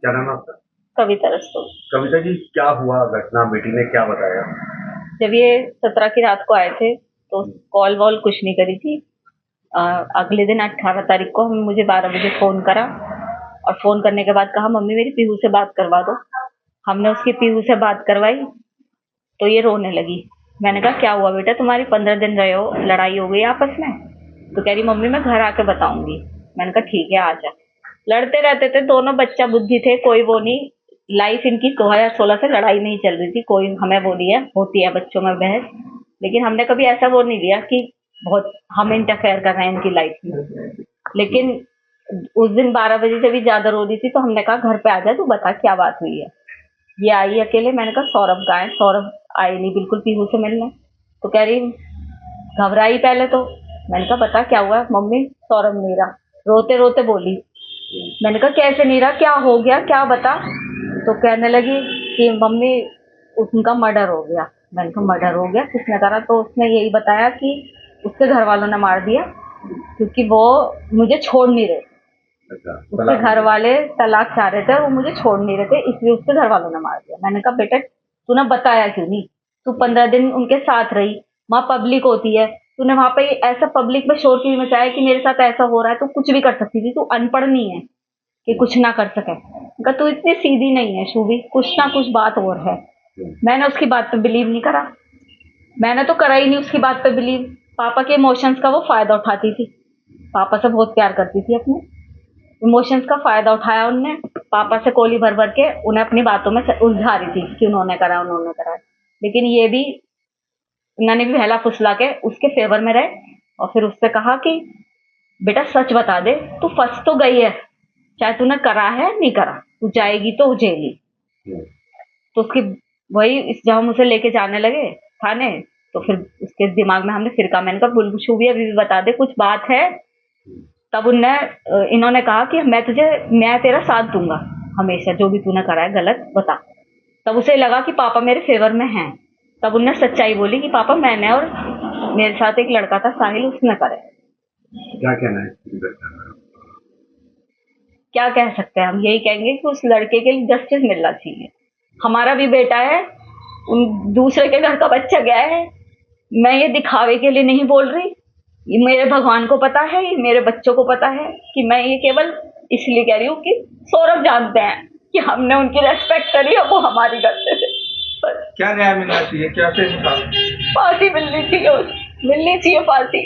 क्या नाम है आपका? कविता रस्तोगी। कविता जी, क्या हुआ घटना, बेटी ने क्या बताया? जब ये 17 की रात को आए थे तो कॉल वॉल कुछ नहीं करी थी। अगले दिन 18 तारीख को मुझे 12 बजे फोन करा और फोन करने के बाद कहा मम्मी मेरी पीहू से बात करवा दो। हमने उसकी पीहू से बात करवाई तो ये रोने लगी। मैंने कहा क्या हुआ बेटा, तुम्हारी 15 दिन रहे हो, लड़ाई हो गई आपस में? तो कह रही मम्मी मैं घर आके बताऊंगी। मैंने कहा ठीक है आ जा। लड़ते रहते थे दोनों, बच्चा बुद्धि थे, कोई वो नहीं। लाइफ इनकी 2016 से लड़ाई नहीं चल रही थी, कोई हमें वो नहीं है, होती है बच्चों में बहस। लेकिन हमने कभी ऐसा वो नहीं लिया कि बहुत हम इंटरफेयर कर रहे हैं इनकी लाइफ में। लेकिन उस दिन 12 बजे जब भी ज्यादा रो रही थी तो हमने कहा घर पे आ जा, तू बता क्या बात हुई है। ये आई अकेले। मैंने कहा सौरभ कहाँ है? सौरभ आई नहीं बिल्कुल पीहू से मिलने। तो कह रही घबराई पहले तो। मैंने कहा बता क्या हुआ? मम्मी सौरभ नहीं रहा। रोते रोते बोली। मैंने कहा कैसे नहीं रहा, क्या हो गया, क्या बता। तो कहने लगी कि मम्मी उनका मर्डर हो गया। मैंने कहा मर्डर हो गया, किसने करा? तो उसने यही बताया कि उसके घर वालों ने मार दिया क्योंकि वो मुझे छोड़ नहीं रहे। अच्छा, उसके घर वाले तलाक चाह रहे थे और वो मुझे छोड़ नहीं रहे थे, इसलिए उसके घर वालों ने मार दिया। मैंने कहा बेटा तूने बताया क्यों नहीं? तू 15 दिन उनके साथ रही, वहां पब्लिक होती है, तूने वहां पे ऐसा पब्लिक में शोर क्यों मचाया कि मेरे साथ ऐसा हो रहा है? तू कुछ भी कर सकती थी, तू अनपढ़ नहीं है कि कुछ ना कर सके। कहा तू इतनी सीधी नहीं है शूभी, कुछ ना कुछ बात और है। मैंने उसकी बात पे बिलीव नहीं करा। मैंने तो करा ही नहीं उसकी बात पे बिलीव। पापा के इमोशंस का वो फायदा उठाती थी। पापा से बहुत प्यार करती थी, अपने इमोशंस का फायदा उठाया उनने। पापा से कोली भर भर के उन्हें अपनी बातों में उलझा रही थी कि उन्होंने करा उन्होंने करा। लेकिन ये भी, उन्होंने भी बहला फुसला के उसके फेवर में रहे और फिर उससे कहा कि बेटा सच बता दे, तू फंस तो गई है, चाहे तूने करा है नहीं करा, तू जाएगी तो जेली। तो उसकी वही जब हम उसे लेके जाने लगे थाने, तो फिर उसके दिमाग में हमने फिर कहा, मैंने कहा बुलबुल भी अभी भी बता दे कुछ बात है। तब इन्होंने कहा कि मैं तेरा साथ दूंगा हमेशा, जो भी तूने करा है गलत बता। तब उसे लगा कि पापा मेरे फेवर में हैं। तब उनने सच्चाई बोली कि पापा मैंने और मेरे साथ एक लड़का था साहिल, उसने करे। क्या कहना है? क्या कह सकते हैं हम? यही कहेंगे कि उस लड़के के लिए जस्टिस मिलना चाहिए। हमारा भी बेटा है, उन दूसरे के घर का बच्चा गया है। मैं ये दिखावे के लिए नहीं बोल रही, ये मेरे भगवान को पता है, ये मेरे बच्चों को पता है कि मैं ये केवल इसलिए कह रही हूँ कि सौरभ जानते हैं कि हमने उनकी रेस्पेक्ट करी और वो हमारी करते थे। बस क्या न्याय मिलना चाहिए, क्या से इंसान? फांसी मिलनी चाहिए, मिलनी चाहिए फांसी।